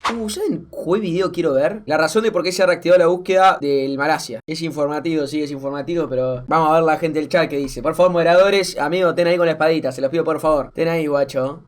¿Saben qué video quiero ver? La razón de por qué se ha reactivado la búsqueda del Malasia. Es informativo, sí, es informativo, pero vamos a ver la gente del chat que dice. Por favor, moderadores, amigo, ten ahí con la espadita, se los pido por favor. Ten ahí, guacho.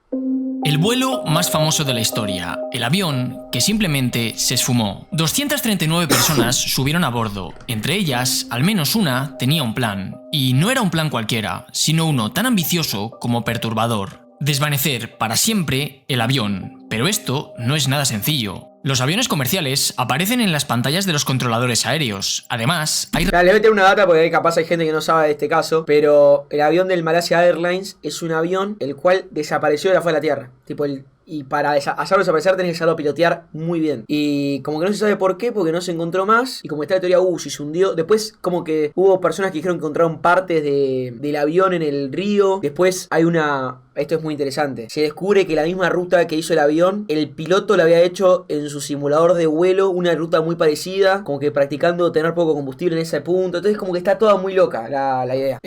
El vuelo más famoso de la historia, el avión que simplemente se esfumó. 239 personas subieron a bordo, entre ellas, al menos una tenía un plan. Y no era un plan cualquiera, sino uno tan ambicioso como perturbador. Desvanecer para siempre el avión. Pero esto no es nada sencillo. Los aviones comerciales aparecen en las pantallas de los controladores aéreos. Además, hay... Le voy a meter una data porque capaz hay gente que no sabe de este caso, pero el avión del Malaysia Airlines es un avión el cual desapareció de la faz de la Tierra. Y para hacerlo desaparecer tenés que saberlo pilotear muy bien. Y como que no se sabe por qué, porque no se encontró más. Y como está la teoría, si se hundió. Después como que hubo personas que dijeron que encontraron partes del avión en el río. Después hay una... Esto es muy interesante. Se descubre que la misma ruta que hizo el avión, el piloto la había hecho en su simulador de vuelo, una ruta muy parecida, como que practicando tener poco combustible en ese punto. Entonces como que está toda muy loca la idea.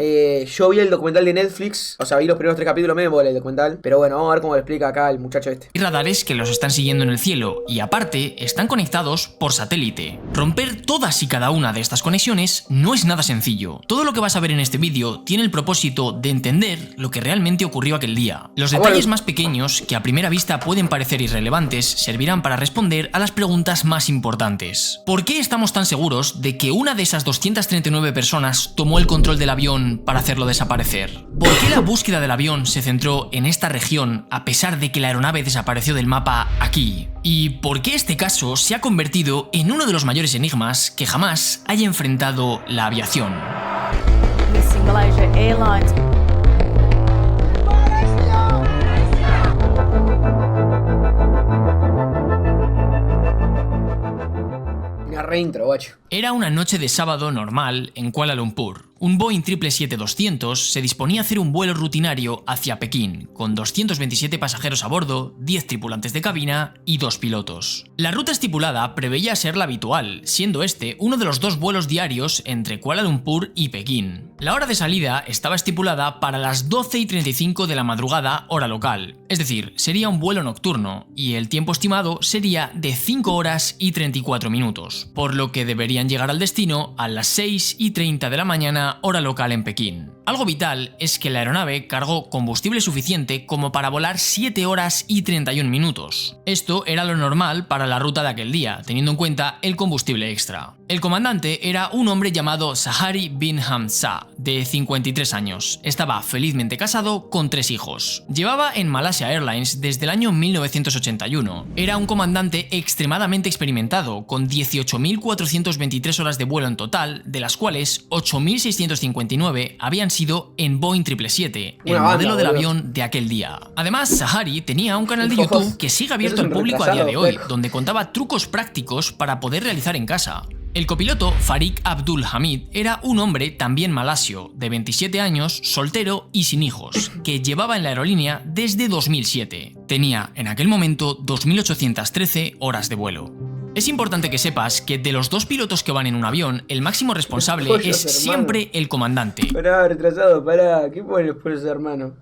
Yo vi el documental de Netflix, o sea, vi los primeros 3 capítulos, me mola el documental. Pero bueno, vamos a ver cómo lo explica acá el muchacho este. Hay radares que los están siguiendo en el cielo y aparte están conectados por satélite. Romper todas y cada una de estas conexiones no es nada sencillo. Todo lo que vas a ver en este vídeo tiene el propósito de entender lo que realmente ocurrió aquel día. Los detalles más pequeños, que a primera vista pueden parecer irrelevantes, servirán para responder a las preguntas más importantes. ¿Por qué estamos tan seguros de que una de esas 239 personas tomó el control del avión para hacerlo desaparecer? ¿Por qué la búsqueda del avión se centró en esta región a pesar de que la aeronave desapareció del mapa aquí? ¿Y por qué este caso se ha convertido en uno de los mayores enigmas que jamás haya enfrentado la aviación? Malaysia Airlines. Una reintro, guacho. Era una noche de sábado normal en Kuala Lumpur. Un Boeing 777-200 se disponía a hacer un vuelo rutinario hacia Pekín, con 227 pasajeros a bordo, 10 tripulantes de cabina y 2 pilotos. La ruta estipulada preveía ser la habitual, siendo este uno de los 2 vuelos diarios entre Kuala Lumpur y Pekín. La hora de salida estaba estipulada para las 12:35 de la madrugada, hora local, es decir, sería un vuelo nocturno, y el tiempo estimado sería de 5 horas y 34 minutos, por lo que deberían llegar al destino a las 6:30 de la mañana, hora local en Pekín. Algo vital es que la aeronave cargó combustible suficiente como para volar 7 horas y 31 minutos. Esto era lo normal para la ruta de aquel día, teniendo en cuenta el combustible extra. El comandante era un hombre llamado Sahari bin Hamza, de 53 años. Estaba felizmente casado con 3 hijos. Llevaba en Malaysia Airlines desde el año 1981. Era un comandante extremadamente experimentado, con 18.423 horas de vuelo en total, de las cuales 8.659 habían sido en Boeing 777, el modelo del avión de aquel día. Además, Sahari tenía un canal de YouTube que sigue abierto al público a día de hoy, donde contaba trucos prácticos para poder realizar en casa. El copiloto, Farik Abdul Hamid, era un hombre también malasio, de 27 años, soltero y sin hijos, que llevaba en la aerolínea desde 2007. Tenía en aquel momento 2.813 horas de vuelo. Es importante que sepas que de los 2 pilotos que van en un avión, el máximo responsable es siempre el comandante. Pará, retrasado, pará. ¿Qué pone después, hermano?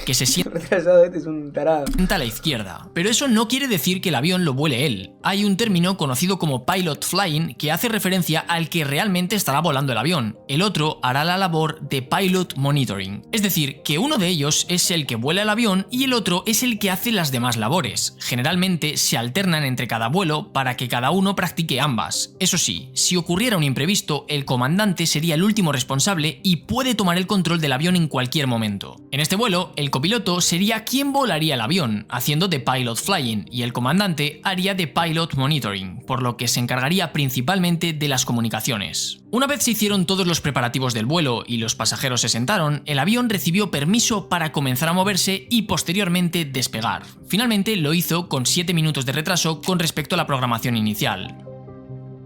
Que se sienta Retrasado, este es un tarado. a la izquierda. Pero eso no quiere decir que el avión lo vuele él. Hay un término conocido como pilot flying que hace referencia al que realmente estará volando el avión. El otro hará la labor de pilot monitoring. Es decir, que uno de ellos es el que vuela el avión y el otro es el que hace las demás labores. Generalmente se alternan entre cada vuelo para que cada uno practique ambas. Eso sí, si ocurriera un imprevisto, el comandante sería el último responsable y puede tomar el control del avión en cualquier momento. En este vuelo, el copiloto sería quien volaría el avión, haciendo de pilot flying, y el comandante haría de pilot monitoring, por lo que se encargaría principalmente de las comunicaciones. Una vez se hicieron todos los preparativos del vuelo y los pasajeros se sentaron, el avión recibió permiso para comenzar a moverse y posteriormente despegar. Finalmente lo hizo con 7 minutos de retraso con respecto a la programación inicial.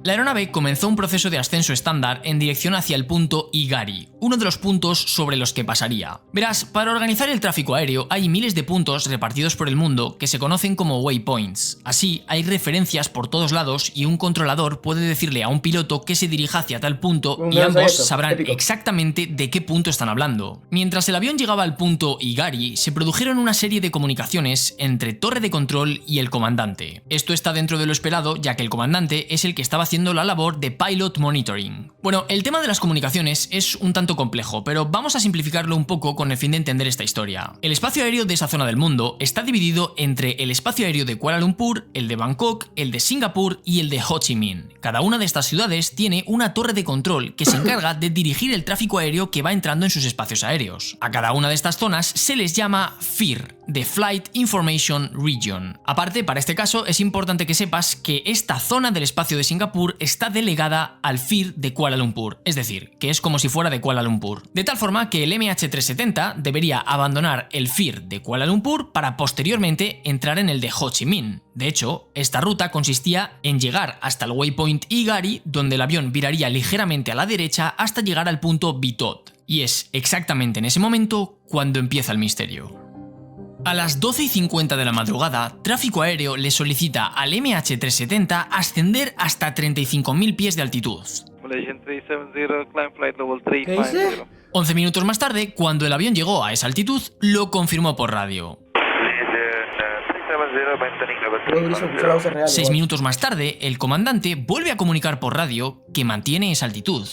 La aeronave comenzó un proceso de ascenso estándar en dirección hacia el punto Igari, uno de los puntos sobre los que pasaría. Verás, para organizar el tráfico aéreo hay miles de puntos repartidos por el mundo que se conocen como waypoints. Así, hay referencias por todos lados y un controlador puede decirle a un piloto que se dirija hacia tal punto y ambos sabrán exactamente de qué punto están hablando. Mientras el avión llegaba al punto Igari, se produjeron una serie de comunicaciones entre torre de control y el comandante. Esto está dentro de lo esperado, ya que el comandante es el que estaba haciendo la labor de pilot monitoring. Bueno, el tema de las comunicaciones es un tanto complejo, pero vamos a simplificarlo un poco con el fin de entender esta historia. El espacio aéreo de esa zona del mundo está dividido entre el espacio aéreo de Kuala Lumpur, el de Bangkok, el de Singapur y el de Ho Chi Minh. Cada una de estas ciudades tiene una torre de control que se encarga de dirigir el tráfico aéreo que va entrando en sus espacios aéreos. A cada una de estas zonas se les llama FIR, de Flight Information Region. Aparte, para este caso es importante que sepas que esta zona del espacio de Singapur está delegada al FIR de Kuala Lumpur, es decir, que es como si fuera de Kuala Lumpur. De tal forma que el MH370 debería abandonar el FIR de Kuala Lumpur para posteriormente entrar en el de Ho Chi Minh. De hecho, esta ruta consistía en llegar hasta el waypoint Igari, donde el avión viraría ligeramente a la derecha hasta llegar al punto Bitot. Y es exactamente en ese momento cuando empieza el misterio. A las 12:50 de la madrugada, tráfico aéreo le solicita al MH370 ascender hasta 35.000 pies de altitud. Malaysian 370, climb flight level ¿Qué dice? 350. 11 minutos más tarde, cuando el avión llegó a esa altitud, lo confirmó por radio. Creo que hizo escuchar la voz real. 6 minutos más tarde, el comandante vuelve a comunicar por radio que mantiene esa altitud.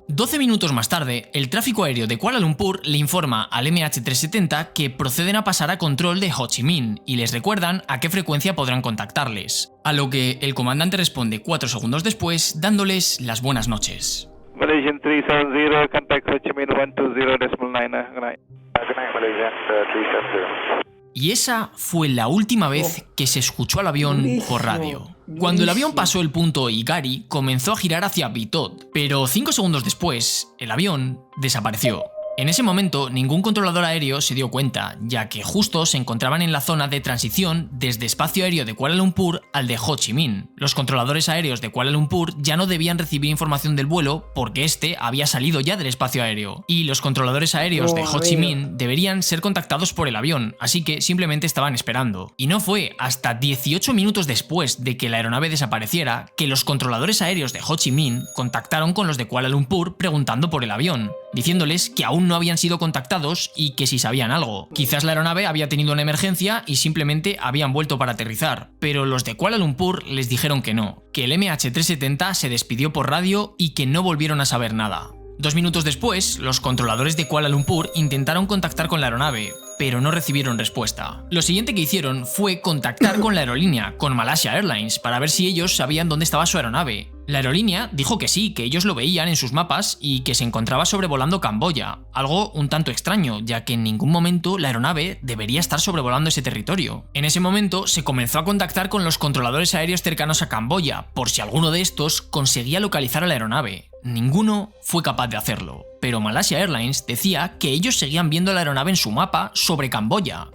12 minutos más tarde, el tráfico aéreo de Kuala Lumpur le informa al MH370 que proceden a pasar a control de Ho Chi Minh y les recuerdan a qué frecuencia podrán contactarles. A lo que el comandante responde 4 segundos después, dándoles las buenas noches. Malaysian 370, contact Ho Chi Minh 120.9. Good night. Good night, Malaysian 370. Y esa fue la última vez que se escuchó al avión por radio. Cuando el avión pasó el punto Igari, comenzó a girar hacia Bitot, pero 5 segundos después, el avión desapareció. En ese momento, ningún controlador aéreo se dio cuenta, ya que justo se encontraban en la zona de transición desde espacio aéreo de Kuala Lumpur al de Ho Chi Minh. Los controladores aéreos de Kuala Lumpur ya no debían recibir información del vuelo porque este había salido ya del espacio aéreo, y los controladores aéreos de Ho Chi Minh deberían ser contactados por el avión, así que simplemente estaban esperando. Y no fue hasta 18 minutos después de que la aeronave desapareciera que los controladores aéreos de Ho Chi Minh contactaron con los de Kuala Lumpur preguntando por el avión, diciéndoles que aún no habían sido contactados y que si sabían algo. Quizás la aeronave había tenido una emergencia y simplemente habían vuelto para aterrizar, pero los de Kuala Lumpur les dijeron que no, que el MH370 se despidió por radio y que no volvieron a saber nada. 2 minutos después, los controladores de Kuala Lumpur intentaron contactar con la aeronave, pero no recibieron respuesta. Lo siguiente que hicieron fue contactar con la aerolínea, con Malaysia Airlines, para ver si ellos sabían dónde estaba su aeronave. La aerolínea dijo que sí, que ellos lo veían en sus mapas y que se encontraba sobrevolando Camboya, algo un tanto extraño, ya que en ningún momento la aeronave debería estar sobrevolando ese territorio. En ese momento se comenzó a contactar con los controladores aéreos cercanos a Camboya, por si alguno de estos conseguía localizar a la aeronave. Ninguno fue capaz de hacerlo, pero Malaysia Airlines decía que ellos seguían viendo la aeronave en su mapa sobre Camboya.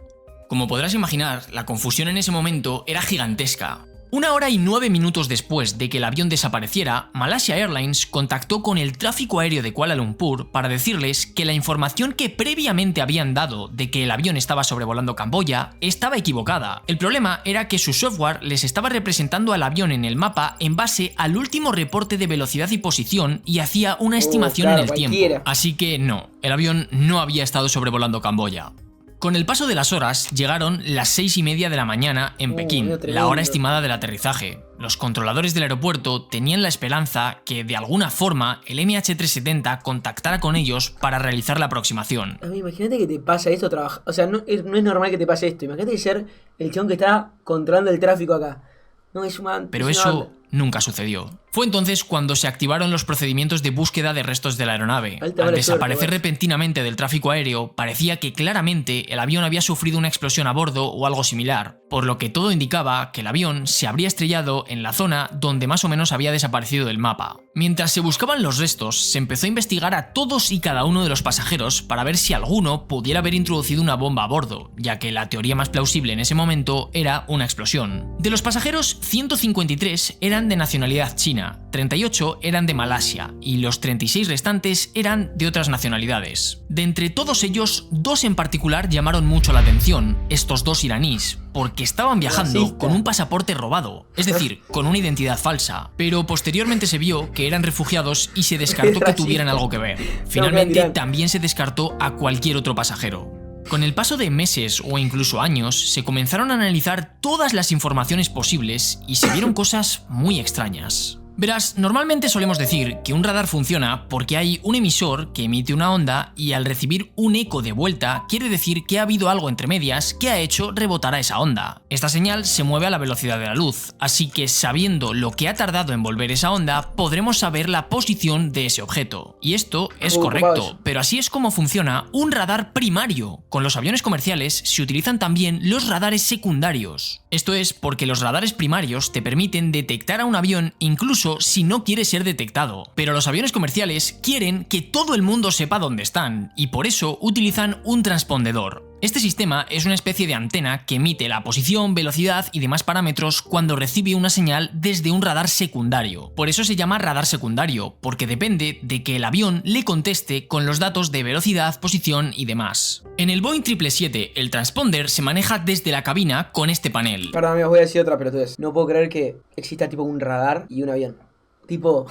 Como podrás imaginar, la confusión en ese momento era gigantesca. 1 hora y 9 minutos después de que el avión desapareciera, Malaysia Airlines contactó con el tráfico aéreo de Kuala Lumpur para decirles que la información que previamente habían dado de que el avión estaba sobrevolando Camboya estaba equivocada. El problema era que su software les estaba representando al avión en el mapa en base al último reporte de velocidad y posición y hacía una estimación en el tiempo. Así que no, el avión no había estado sobrevolando Camboya. Con el paso de las horas, llegaron las 6:30 de la mañana en Pekín, la hora estimada del aterrizaje. Los controladores del aeropuerto tenían la esperanza que, de alguna forma, el MH370 contactara con ellos para realizar la aproximación. A mí, imagínate que te pasa esto, o sea, no es normal que te pase esto. Imagínate ser el chabón que está controlando el tráfico acá. No, es una... Pero es eso una banda. nunca sucedió. Fue entonces cuando se activaron los procedimientos de búsqueda de restos de la aeronave. Al desaparecer repentinamente del tráfico aéreo, parecía que claramente el avión había sufrido una explosión a bordo o algo similar, por lo que todo indicaba que el avión se habría estrellado en la zona donde más o menos había desaparecido del mapa. Mientras se buscaban los restos, se empezó a investigar a todos y cada uno de los pasajeros para ver si alguno pudiera haber introducido una bomba a bordo, ya que la teoría más plausible en ese momento era una explosión. De los pasajeros, 153 eran de nacionalidad china, 38 eran de Malasia y los 36 restantes eran de otras nacionalidades. De entre todos ellos, 2 en particular llamaron mucho la atención, estos 2 iraníes, porque estaban viajando con un pasaporte robado, es decir, con una identidad falsa, pero posteriormente se vio que eran refugiados y se descartó que tuvieran algo que ver. Finalmente también se descartó a cualquier otro pasajero. Con el paso de meses o incluso años, se comenzaron a analizar todas las informaciones posibles y se vieron cosas muy extrañas. Verás, normalmente solemos decir que un radar funciona porque hay un emisor que emite una onda y al recibir un eco de vuelta quiere decir que ha habido algo entre medias que ha hecho rebotar a esa onda. Esta señal se mueve a la velocidad de la luz, así que sabiendo lo que ha tardado en volver esa onda, podremos saber la posición de ese objeto. Y esto es correcto, pero así es como funciona un radar primario. Con los aviones comerciales se utilizan también los radares secundarios. Esto es porque los radares primarios te permiten detectar a un avión incluso si no quiere ser detectado, pero los aviones comerciales quieren que todo el mundo sepa dónde están y por eso utilizan un transpondedor. Este sistema es una especie de antena que emite la posición, velocidad y demás parámetros cuando recibe una señal desde un radar secundario. Por eso se llama radar secundario, porque depende de que el avión le conteste con los datos de velocidad, posición y demás. En el Boeing 777, el transponder se maneja desde la cabina con este panel. Perdón, amigos, voy a decir otra pelotudez. No puedo creer que exista tipo un radar y un avión. Tipo,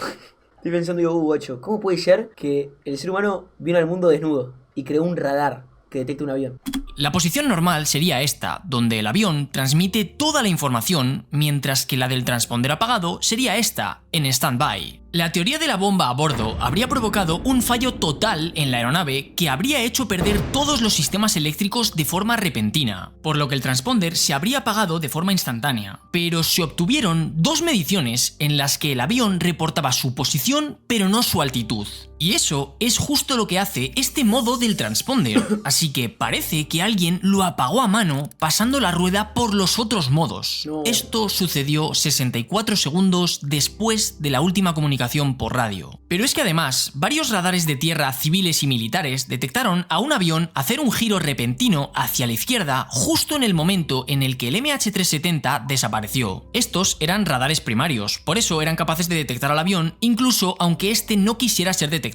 estoy pensando, digo, guacho, ¿cómo puede ser que el ser humano vino al mundo desnudo y creó un radar que detecta un avión? La posición normal sería esta, donde el avión transmite toda la información, mientras que la del transponder apagado sería esta, en stand-by. La teoría de la bomba a bordo habría provocado un fallo total en la aeronave que habría hecho perder todos los sistemas eléctricos de forma repentina, por lo que el transponder se habría apagado de forma instantánea. Pero se obtuvieron 2 mediciones en las que el avión reportaba su posición pero no su altitud. Y eso es justo lo que hace este modo del transponder, así que parece que alguien lo apagó a mano pasando la rueda por los otros modos. No. Esto sucedió 64 segundos después de la última comunicación por radio. Pero es que además, varios radares de tierra civiles y militares detectaron a un avión hacer un giro repentino hacia la izquierda justo en el momento en el que el MH370 desapareció. Estos eran radares primarios, por eso eran capaces de detectar al avión incluso aunque este no quisiera ser detectado.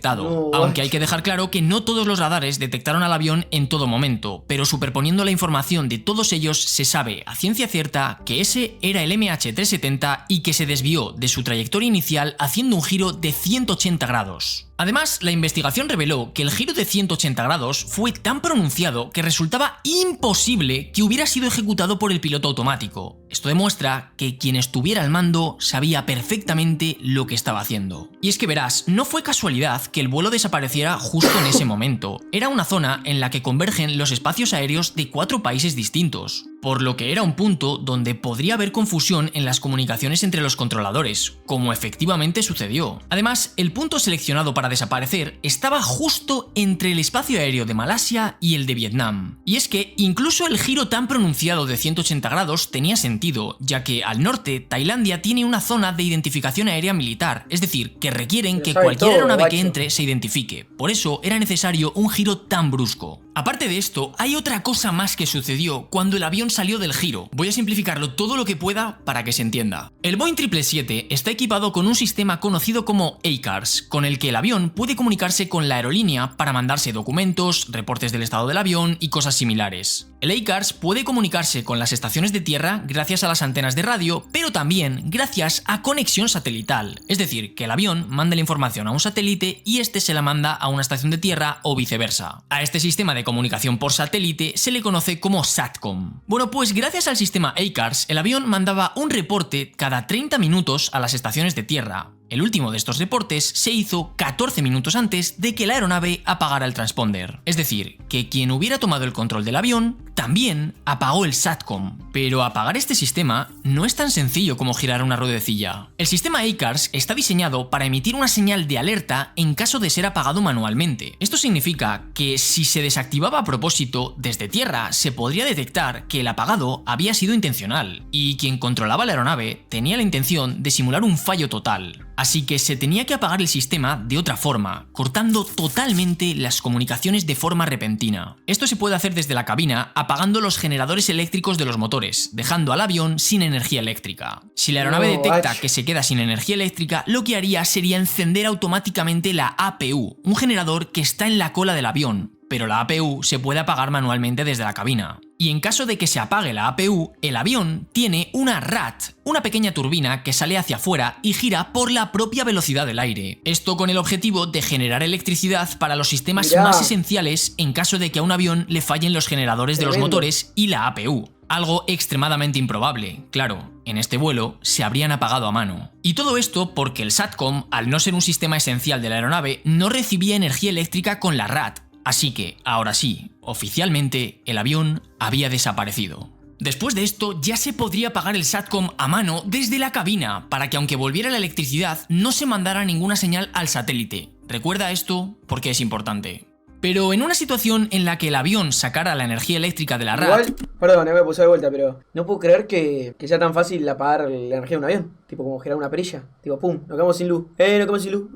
Aunque hay que dejar claro que no todos los radares detectaron al avión en todo momento, pero superponiendo la información de todos ellos se sabe a ciencia cierta que ese era el MH370 y que se desvió de su trayectoria inicial haciendo un giro de 180 grados. Además, la investigación reveló que el giro de 180 grados fue tan pronunciado que resultaba imposible que hubiera sido ejecutado por el piloto automático. Esto demuestra que quien estuviera al mando sabía perfectamente lo que estaba haciendo. Y es que verás, no fue casualidad que el vuelo desapareciera justo en ese momento. Era una zona en la que convergen los espacios aéreos de 4 países distintos, por lo que era un punto donde podría haber confusión en las comunicaciones entre los controladores, como efectivamente sucedió. Además, el punto seleccionado para desaparecer estaba justo entre el espacio aéreo de Malasia y el de Vietnam. Y es que incluso el giro tan pronunciado de 180 grados tenía sentido, ya que al norte Tailandia tiene una zona de identificación aérea militar, es decir, que requieren que cualquier aeronave que entre se identifique. Por eso era necesario un giro tan brusco. Aparte de esto, hay otra cosa más que sucedió cuando el avión salió del giro. Voy a simplificarlo todo lo que pueda para que se entienda. El Boeing 777 está equipado con un sistema conocido como ACARS, con el que el avión puede comunicarse con la aerolínea para mandarse documentos, reportes del estado del avión y cosas similares. El ACARS puede comunicarse con las estaciones de tierra gracias a las antenas de radio, pero también gracias a conexión satelital, es decir, que el avión manda la información a un satélite y este se la manda a una estación de tierra o viceversa. A este sistema de comunicación por satélite se le conoce como SATCOM. Bueno, pues gracias al sistema ACARS, el avión mandaba un reporte cada 30 minutos a las estaciones de tierra, El último de estos reportes se hizo 14 minutos antes de que la aeronave apagara el transponder. Es decir, que quien hubiera tomado el control del avión también apagó el SATCOM. Pero apagar este sistema no es tan sencillo como girar una ruedecilla. El sistema ACARS está diseñado para emitir una señal de alerta en caso de ser apagado manualmente. Esto significa que si se desactivaba a propósito, desde tierra se podría detectar que el apagado había sido intencional y quien controlaba la aeronave tenía la intención de simular un fallo total. Así que se tenía que apagar el sistema de otra forma, cortando totalmente las comunicaciones de forma repentina. Esto se puede hacer desde la cabina apagando los generadores eléctricos de los motores, dejando al avión sin energía eléctrica. Si la aeronave detecta que se queda sin energía eléctrica, lo que haría sería encender automáticamente la APU, un generador que está en la cola del avión, pero la APU se puede apagar manualmente desde la cabina. Y en caso de que se apague la APU, el avión tiene una RAT, una pequeña turbina que sale hacia afuera y gira por la propia velocidad del aire. Esto con el objetivo de generar electricidad para los sistemas más esenciales en caso de que a un avión le fallen los generadores de los motores y la APU. Algo extremadamente improbable, claro, en este vuelo se habrían apagado a mano. Y todo esto porque el SATCOM, al no ser un sistema esencial de la aeronave, no recibía energía eléctrica con la RAT. Así que, ahora sí, oficialmente, el avión había desaparecido. Después de esto, ya se podría apagar el SATCOM a mano desde la cabina, para que aunque volviera la electricidad, no se mandara ninguna señal al satélite. Recuerda esto porque es importante. Pero en una situación en la que el avión sacara la energía eléctrica de la RAT... Igual, perdón, me puse de vuelta, pero no puedo creer que sea tan fácil apagar la energía de un avión. Tipo como girar una perilla. Tipo, pum, nos quedamos sin luz. Nos quedamos sin luz.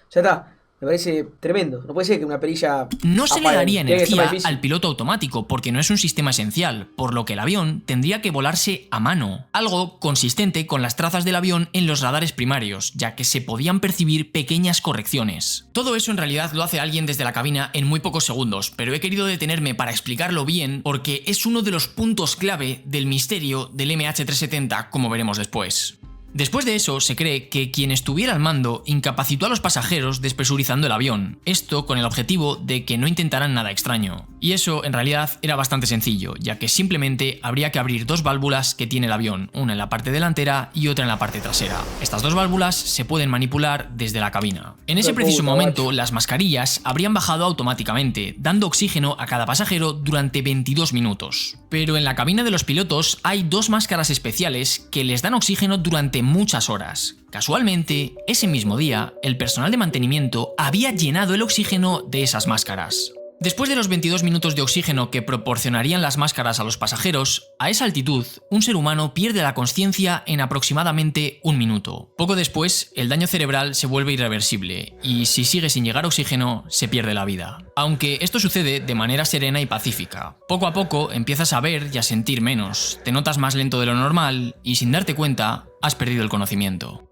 Ya está. Me parece tremendo. No puede ser que una perilla... No se le daría energía al piloto automático porque no es un sistema esencial, por lo que el avión tendría que volarse a mano. Algo consistente con las trazas del avión en los radares primarios, ya que se podían percibir pequeñas correcciones. Todo eso en realidad lo hace alguien desde la cabina en muy pocos segundos, pero he querido detenerme para explicarlo bien porque es uno de los puntos clave del misterio del MH370, como veremos después. Después de eso, se cree que quien estuviera al mando incapacitó a los pasajeros despresurizando el avión, esto con el objetivo de que no intentaran nada extraño. Y eso en realidad era bastante sencillo, ya que simplemente habría que abrir dos válvulas que tiene el avión, una en la parte delantera y otra en la parte trasera. Estas dos válvulas se pueden manipular desde la cabina. En ese preciso momento, las mascarillas habrían bajado automáticamente, dando oxígeno a cada pasajero durante 22 minutos. Pero en la cabina de los pilotos hay dos máscaras especiales que les dan oxígeno durante muchas horas. Casualmente, ese mismo día, el personal de mantenimiento había llenado el oxígeno de esas máscaras. Después de los 22 minutos de oxígeno que proporcionarían las máscaras a los pasajeros, a esa altitud, un ser humano pierde la consciencia en aproximadamente un minuto. Poco después, el daño cerebral se vuelve irreversible, y si sigue sin llegar oxígeno, se pierde la vida. Aunque esto sucede de manera serena y pacífica. Poco a poco empiezas a ver y a sentir menos, te notas más lento de lo normal, y sin darte cuenta, has perdido el conocimiento.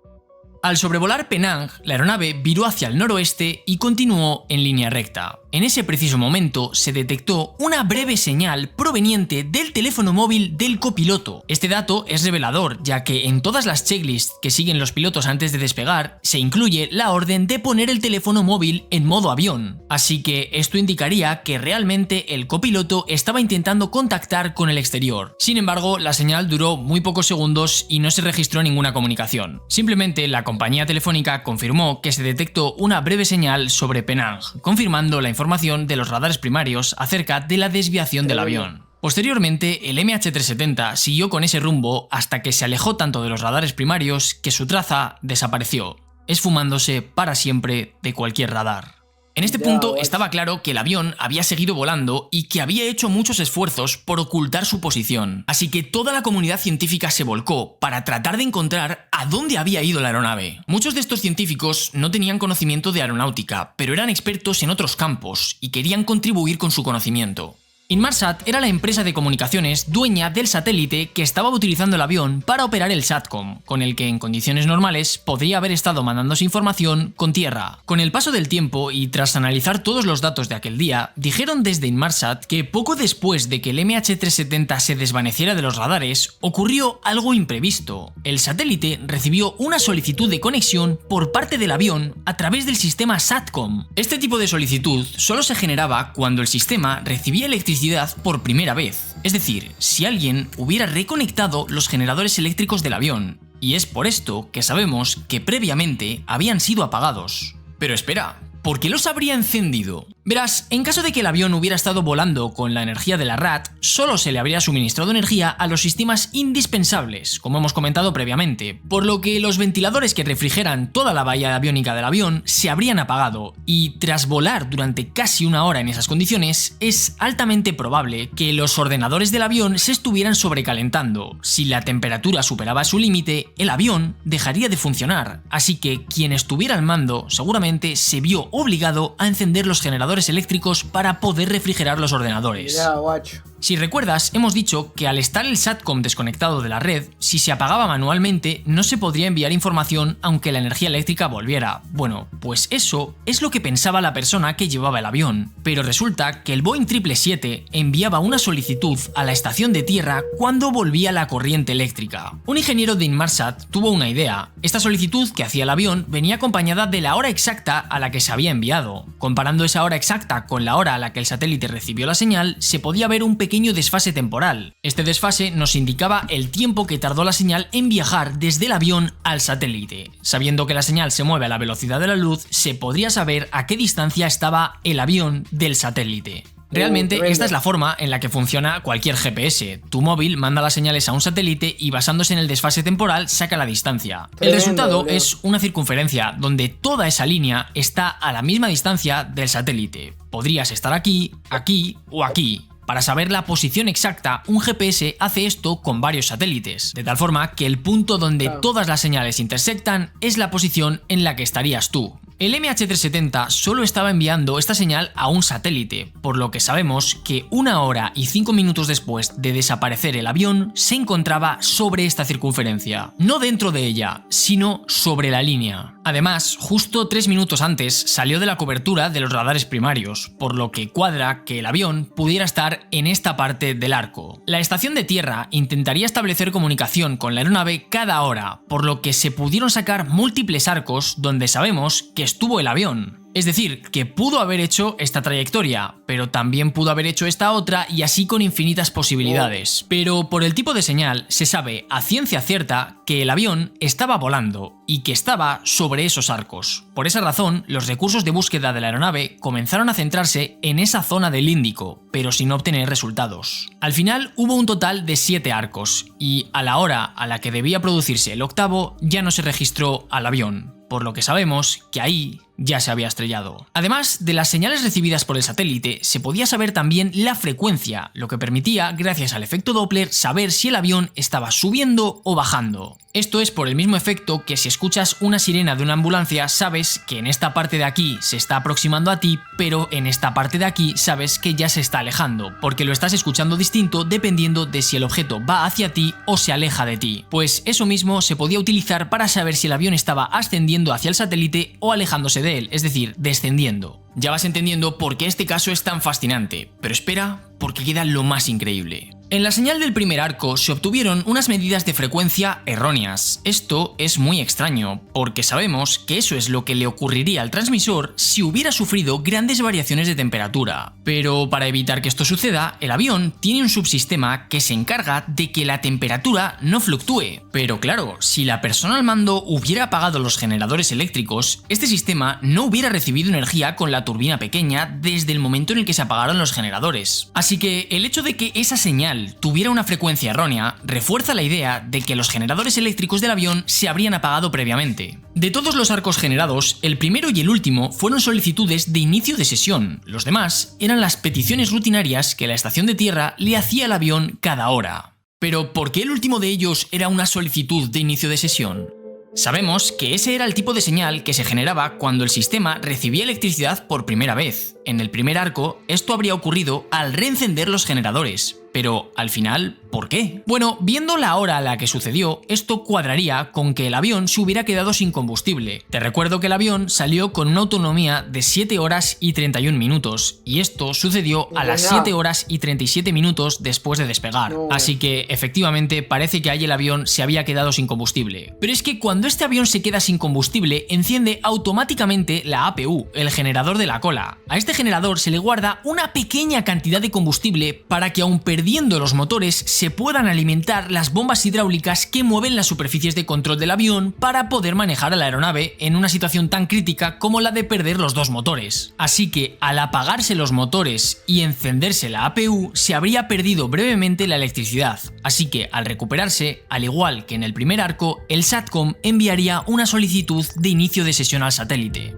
Al sobrevolar Penang, la aeronave viró hacia el noroeste y continuó en línea recta. En ese preciso momento se detectó una breve señal proveniente del teléfono móvil del copiloto. Este dato es revelador, ya que en todas las checklists que siguen los pilotos antes de despegar se incluye la orden de poner el teléfono móvil en modo avión. Así que esto indicaría que realmente el copiloto estaba intentando contactar con el exterior. Sin embargo, la señal duró muy pocos segundos y no se registró ninguna comunicación. Simplemente la compañía telefónica confirmó que se detectó una breve señal sobre Penang, confirmando la información de los radares primarios acerca de la desviación del avión. Posteriormente, el MH370 siguió con ese rumbo hasta que se alejó tanto de los radares primarios que su traza desapareció, esfumándose para siempre de cualquier radar. En este punto estaba claro que el avión había seguido volando y que había hecho muchos esfuerzos por ocultar su posición, así que toda la comunidad científica se volcó para tratar de encontrar a dónde había ido la aeronave. Muchos de estos científicos no tenían conocimiento de aeronáutica, pero eran expertos en otros campos y querían contribuir con su conocimiento. Inmarsat era la empresa de comunicaciones dueña del satélite que estaba utilizando el avión para operar el SATCOM, con el que en condiciones normales podría haber estado mandándose información con tierra. Con el paso del tiempo y tras analizar todos los datos de aquel día, dijeron desde Inmarsat que poco después de que el MH370 se desvaneciera de los radares, ocurrió algo imprevisto. El satélite recibió una solicitud de conexión por parte del avión a través del sistema SATCOM. Este tipo de solicitud solo se generaba cuando el sistema recibía electricidad por primera vez, es decir, si alguien hubiera reconectado los generadores eléctricos del avión. Y es por esto que sabemos que previamente habían sido apagados. Pero espera, ¿por qué los habría encendido? Verás, en caso de que el avión hubiera estado volando con la energía de la RAT, solo se le habría suministrado energía a los sistemas indispensables, como hemos comentado previamente, por lo que los ventiladores que refrigeran toda la bahía aviónica del avión se habrían apagado, y tras volar durante casi una hora en esas condiciones, es altamente probable que los ordenadores del avión se estuvieran sobrecalentando. Si la temperatura superaba su límite, el avión dejaría de funcionar, así que quien estuviera al mando seguramente se vio obligado a encender los generadores eléctricos para poder refrigerar los ordenadores. Mirá, guacho. Si recuerdas, hemos dicho que al estar el SATCOM desconectado de la red, si se apagaba manualmente no se podría enviar información aunque la energía eléctrica volviera. Bueno, pues eso es lo que pensaba la persona que llevaba el avión, pero resulta que el Boeing 777 enviaba una solicitud a la estación de tierra cuando volvía la corriente eléctrica. Un ingeniero de Inmarsat tuvo una idea. Esta solicitud que hacía el avión venía acompañada de la hora exacta a la que se había enviado. Comparando esa hora exacta con la hora a la que el satélite recibió la señal, se podía ver un pequeño desfase temporal. Este desfase nos indicaba el tiempo que tardó la señal en viajar desde el avión al satélite. Sabiendo que la señal se mueve a la velocidad de la luz, se podría saber a qué distancia estaba el avión del satélite. Realmente esta es la forma en la que funciona cualquier GPS. Tu móvil manda las señales a un satélite y basándose en el desfase temporal saca la distancia. El resultado es una circunferencia donde toda esa línea está a la misma distancia del satélite. Podrías estar aquí, aquí o aquí. Para saber la posición exacta, un GPS hace esto con varios satélites, de tal forma que el punto donde todas las señales intersectan es la posición en la que estarías tú. El MH370 solo estaba enviando esta señal a un satélite, por lo que sabemos que 1 hora y 5 minutos después de desaparecer el avión se encontraba sobre esta circunferencia, no dentro de ella, sino sobre la línea. Además, justo 3 minutos antes salió de la cobertura de los radares primarios, por lo que cuadra que el avión pudiera estar en esta parte del arco. La estación de tierra intentaría establecer comunicación con la aeronave cada hora, por lo que se pudieron sacar múltiples arcos donde sabemos que estuvo el avión. Es decir, que pudo haber hecho esta trayectoria, pero también pudo haber hecho esta otra y así con infinitas posibilidades. Pero por el tipo de señal se sabe a ciencia cierta que el avión estaba volando y que estaba sobre esos arcos. Por esa razón, los recursos de búsqueda de la aeronave comenzaron a centrarse en esa zona del Índico, pero sin obtener resultados. Al final hubo un total de 7 arcos y a la hora a la que debía producirse el octavo ya no se registró al avión, por lo que sabemos que ahí ya se había estrellado. Además de las señales recibidas por el satélite, se podía saber también la frecuencia, lo que permitía, gracias al efecto Doppler, saber si el avión estaba subiendo o bajando. Esto es por el mismo efecto que si escuchas una sirena de una ambulancia sabes que en esta parte de aquí se está aproximando a ti, pero en esta parte de aquí sabes que ya se está alejando, porque lo estás escuchando distinto dependiendo de si el objeto va hacia ti o se aleja de ti. Pues eso mismo se podía utilizar para saber si el avión estaba ascendiendo hacia el satélite o alejándose de él, es decir, descendiendo. Ya vas entendiendo por qué este caso es tan fascinante, pero espera, porque queda lo más increíble. En la señal del primer arco se obtuvieron unas medidas de frecuencia erróneas. Esto es muy extraño, porque sabemos que eso es lo que le ocurriría al transmisor si hubiera sufrido grandes variaciones de temperatura. Pero para evitar que esto suceda, el avión tiene un subsistema que se encarga de que la temperatura no fluctúe. Pero claro, si la persona al mando hubiera apagado los generadores eléctricos, este sistema no hubiera recibido energía con la turbina pequeña desde el momento en el que se apagaron los generadores. Así que el hecho de que esa señal tuviera una frecuencia errónea refuerza la idea de que los generadores eléctricos del avión se habrían apagado previamente. De todos los arcos generados, el primero y el último fueron solicitudes de inicio de sesión. Los demás eran las peticiones rutinarias que la estación de tierra le hacía al avión cada hora. Pero ¿por qué el último de ellos era una solicitud de inicio de sesión? Sabemos que ese era el tipo de señal que se generaba cuando el sistema recibía electricidad por primera vez. En el primer arco, esto habría ocurrido al reencender los generadores. Pero, al final, ¿por qué? Bueno, viendo la hora a la que sucedió, esto cuadraría con que el avión se hubiera quedado sin combustible. Te recuerdo que el avión salió con una autonomía de 7 horas y 31 minutos, y esto sucedió a las 7 horas y 37 minutos después de despegar. Así que, efectivamente, parece que ahí el avión se había quedado sin combustible. Pero es que cuando este avión se queda sin combustible, enciende automáticamente la APU, el generador de la cola. A este generador se le guarda una pequeña cantidad de combustible para que aun perdiendo perdiendo los motores se puedan alimentar las bombas hidráulicas que mueven las superficies de control del avión para poder manejar a la aeronave en una situación tan crítica como la de perder los dos motores. Así que al apagarse los motores y encenderse la APU se habría perdido brevemente la electricidad, así que al recuperarse, al igual que en el primer arco, el SATCOM enviaría una solicitud de inicio de sesión al satélite.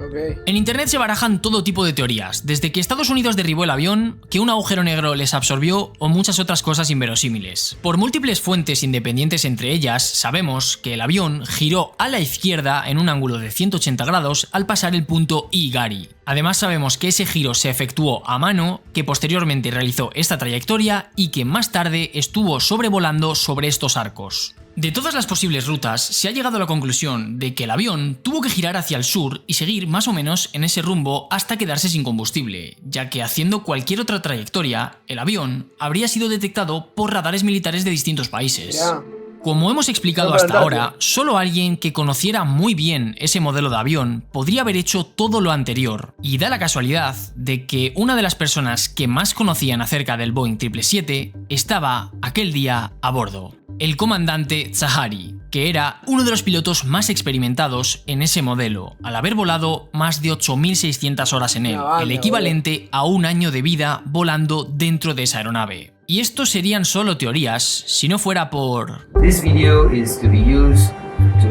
En internet se barajan todo tipo de teorías, desde que Estados Unidos derribó el avión, que un agujero negro les absorbió o muchas otras cosas inverosímiles. Por múltiples fuentes independientes entre ellas, sabemos que el avión giró a la izquierda en un ángulo de 180 grados al pasar el punto Igari. Además sabemos que ese giro se efectuó a mano, que posteriormente realizó esta trayectoria y que más tarde estuvo sobrevolando sobre estos arcos. De todas las posibles rutas, se ha llegado a la conclusión de que el avión tuvo que girar hacia el sur y seguir más o menos en ese rumbo hasta quedarse sin combustible, ya que haciendo cualquier otra trayectoria, el avión habría sido detectado por radares militares de distintos países. Como hemos explicado hasta ahora, solo alguien que conociera muy bien ese modelo de avión podría haber hecho todo lo anterior, y da la casualidad de que una de las personas que más conocían acerca del Boeing 777 estaba aquel día a bordo, el comandante Zahari, que era uno de los pilotos más experimentados en ese modelo, al haber volado más de 8.600 horas en él, el equivalente a un año de vida volando dentro de esa aeronave. Y esto serían solo teorías, si no fuera por...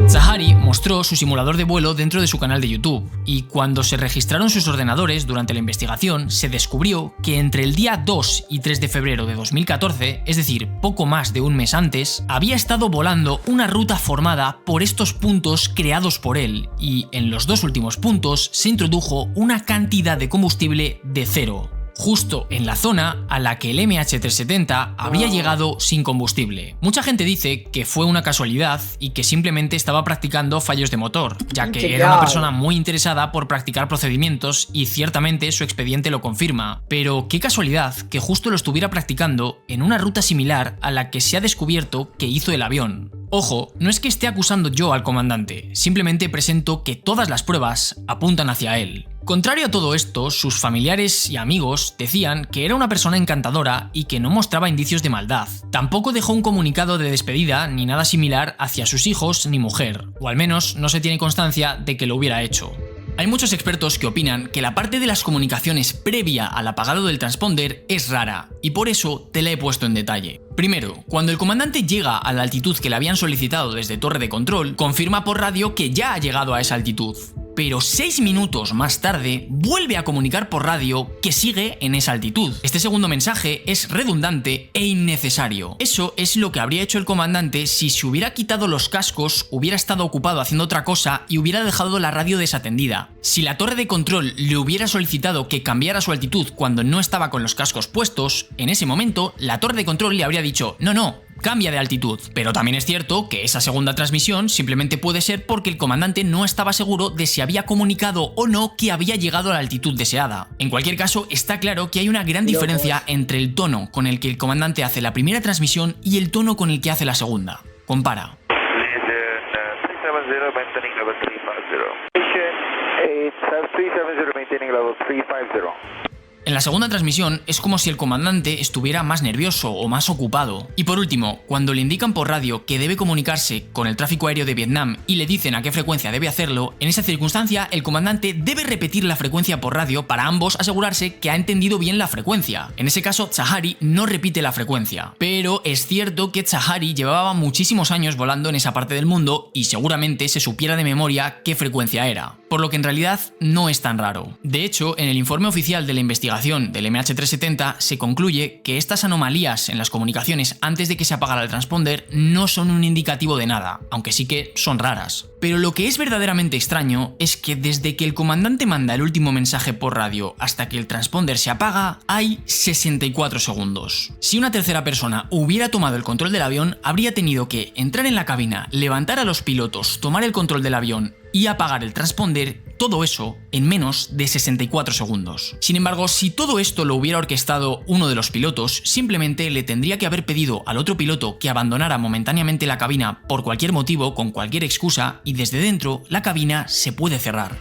Zahari mostró su simulador de vuelo dentro de su canal de YouTube, y cuando se registraron sus ordenadores durante la investigación, se descubrió que entre el día 2 y 3 de febrero de 2014, es decir, poco más de un mes antes, había estado volando una ruta formada por estos puntos creados por él, y en los dos últimos puntos se introdujo una cantidad de combustible de 0. Justo en la zona a la que el MH370 había llegado sin combustible. Mucha gente dice que fue una casualidad y que simplemente estaba practicando fallos de motor, ya que era una persona muy interesada por practicar procedimientos y ciertamente su expediente lo confirma. Pero qué casualidad que justo lo estuviera practicando en una ruta similar a la que se ha descubierto que hizo el avión. Ojo, no es que esté acusando yo al comandante, simplemente presento que todas las pruebas apuntan hacia él. Contrario a todo esto, sus familiares y amigos decían que era una persona encantadora y que no mostraba indicios de maldad. Tampoco dejó un comunicado de despedida ni nada similar hacia sus hijos ni mujer, o al menos no se tiene constancia de que lo hubiera hecho. Hay muchos expertos que opinan que la parte de las comunicaciones previa al apagado del transponder es rara, y por eso te la he puesto en detalle. Primero, cuando el comandante llega a la altitud que le habían solicitado desde torre de control, confirma por radio que ya ha llegado a esa altitud. Pero 6 minutos más tarde vuelve a comunicar por radio que sigue en esa altitud. Este segundo mensaje es redundante e innecesario. Eso es lo que habría hecho el comandante si se hubiera quitado los cascos, hubiera estado ocupado haciendo otra cosa y hubiera dejado la radio desatendida. Si la torre de control le hubiera solicitado que cambiara su altitud cuando no estaba con los cascos puestos, en ese momento la torre de control le habría dicho no, cambia de altitud. Pero también es cierto que esa segunda transmisión simplemente puede ser porque el comandante no estaba seguro de si había comunicado o no que había llegado a la altitud deseada. En cualquier caso, está claro que hay una gran diferencia entre el tono con el que el comandante hace la primera transmisión y el tono con el que hace la segunda. Compara. En la segunda transmisión es como si el comandante estuviera más nervioso o más ocupado. Y por último, cuando le indican por radio que debe comunicarse con el tráfico aéreo de Vietnam y le dicen a qué frecuencia debe hacerlo, en esa circunstancia el comandante debe repetir la frecuencia por radio para ambos asegurarse que ha entendido bien la frecuencia. En ese caso, Zahari no repite la frecuencia. Pero es cierto que Zahari llevaba muchísimos años volando en esa parte del mundo y seguramente se supiera de memoria qué frecuencia era. Por lo que en realidad no es tan raro. De hecho, en el informe oficial de la investigación del MH370 se concluye que estas anomalías en las comunicaciones antes de que se apagara el transponder no son un indicativo de nada, aunque sí que son raras. Pero lo que es verdaderamente extraño es que desde que el comandante manda el último mensaje por radio hasta que el transponder se apaga, hay 64 segundos. Si una tercera persona hubiera tomado el control del avión, habría tenido que entrar en la cabina, levantar a los pilotos, tomar el control del avión y apagar el transponder, todo eso en menos de 64 segundos. Sin embargo, si todo esto lo hubiera orquestado uno de los pilotos, simplemente le tendría que haber pedido al otro piloto que abandonara momentáneamente la cabina por cualquier motivo, con cualquier excusa, y desde dentro la cabina se puede cerrar.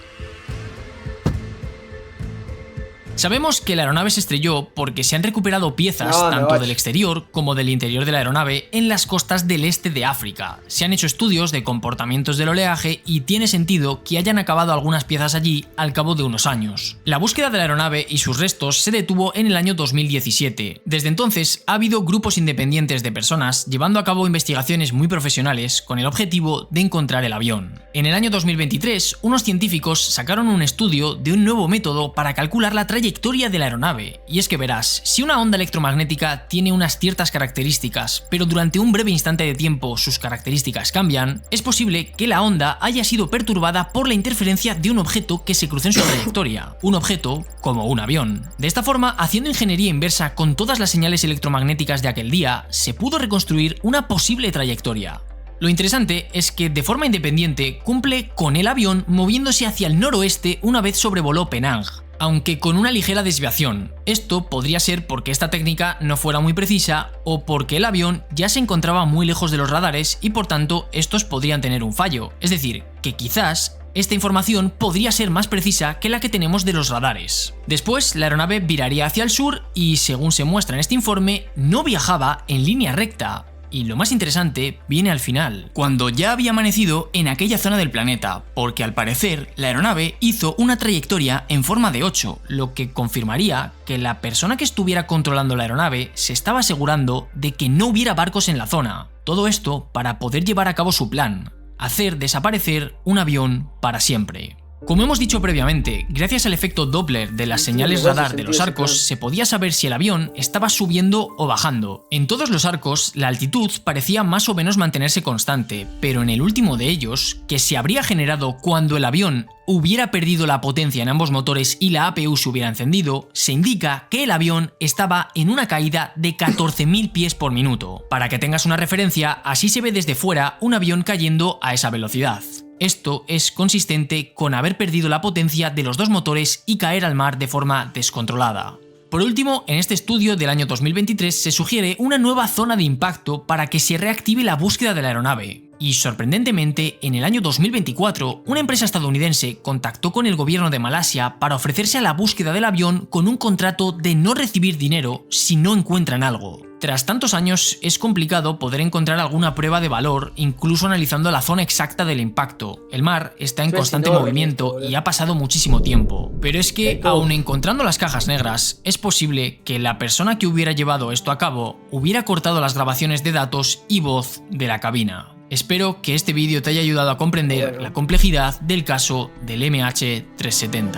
Sabemos que la aeronave se estrelló porque se han recuperado piezas tanto del exterior como del interior de la aeronave en las costas del este de África. Se han hecho estudios de comportamientos del oleaje y tiene sentido que hayan acabado algunas piezas allí al cabo de unos años. La búsqueda de la aeronave y sus restos se detuvo en el año 2017. Desde entonces ha habido grupos independientes de personas llevando a cabo investigaciones muy profesionales con el objetivo de encontrar el avión. En el año 2023, unos científicos sacaron un estudio de un nuevo método para calcular la trayectoria de la aeronave. Y es que verás, si una onda electromagnética tiene unas ciertas características, pero durante un breve instante de tiempo sus características cambian, es posible que la onda haya sido perturbada por la interferencia de un objeto que se cruce en su trayectoria. Un objeto como un avión. De esta forma, haciendo ingeniería inversa con todas las señales electromagnéticas de aquel día, se pudo reconstruir una posible trayectoria. Lo interesante es que de forma independiente cumple con el avión moviéndose hacia el noroeste una vez sobrevoló Penang, aunque con una ligera desviación. Esto podría ser porque esta técnica no fuera muy precisa o porque el avión ya se encontraba muy lejos de los radares y por tanto estos podrían tener un fallo. Es decir, que quizás esta información podría ser más precisa que la que tenemos de los radares. Después, la aeronave viraría hacia el sur y, según se muestra en este informe, no viajaba en línea recta. Y lo más interesante viene al final, cuando ya había amanecido en aquella zona del planeta, porque al parecer la aeronave hizo una trayectoria en forma de 8, lo que confirmaría que la persona que estuviera controlando la aeronave se estaba asegurando de que no hubiera barcos en la zona. Todo esto para poder llevar a cabo su plan, hacer desaparecer un avión para siempre. Como hemos dicho previamente, gracias al efecto Doppler de las señales radar de los arcos, se podía saber si el avión estaba subiendo o bajando. En todos los arcos, la altitud parecía más o menos mantenerse constante, pero en el último de ellos, que se habría generado cuando el avión hubiera perdido la potencia en ambos motores y la APU se hubiera encendido, se indica que el avión estaba en una caída de 14.000 pies por minuto. Para que tengas una referencia, así se ve desde fuera un avión cayendo a esa velocidad. Esto es consistente con haber perdido la potencia de los dos motores y caer al mar de forma descontrolada. Por último, en este estudio del año 2023 se sugiere una nueva zona de impacto para que se reactive la búsqueda de la aeronave. Y sorprendentemente, en el año 2024, una empresa estadounidense contactó con el gobierno de Malasia para ofrecerse a la búsqueda del avión con un contrato de no recibir dinero si no encuentran algo. Tras tantos años, es complicado poder encontrar alguna prueba de valor, incluso analizando la zona exacta del impacto. El mar está en constante movimiento y ha pasado muchísimo tiempo. Pero es que, aun encontrando las cajas negras, es posible que la persona que hubiera llevado esto a cabo hubiera cortado las grabaciones de datos y voz de la cabina. Espero que este vídeo te haya ayudado a comprender la complejidad del caso del MH370.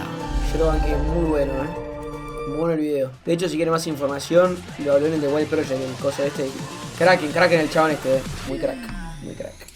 Yo lo banqué muy bueno, muy bueno el video. De hecho, si quieren más información, lo hablé en el The Wild Project, el coso este. Crack el chabón este, muy crack.